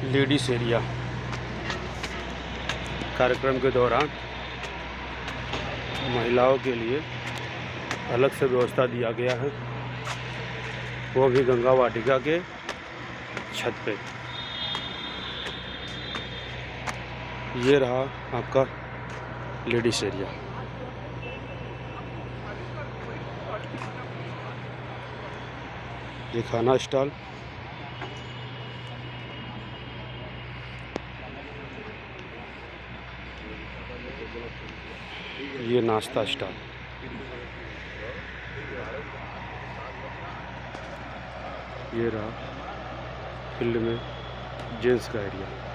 Ladies area. कार्यक्रम के दौरान महिलाओं के लिए अलग से व्यवस्था दिया गया है, वो भी गंगा वाटिका के छत पे। ये रहा आपका लेडीज एरिया। ये खाना स्टॉल, ये नाश्ता स्टॉल, ये रहा फील्ड में जेंट्स का एरिया।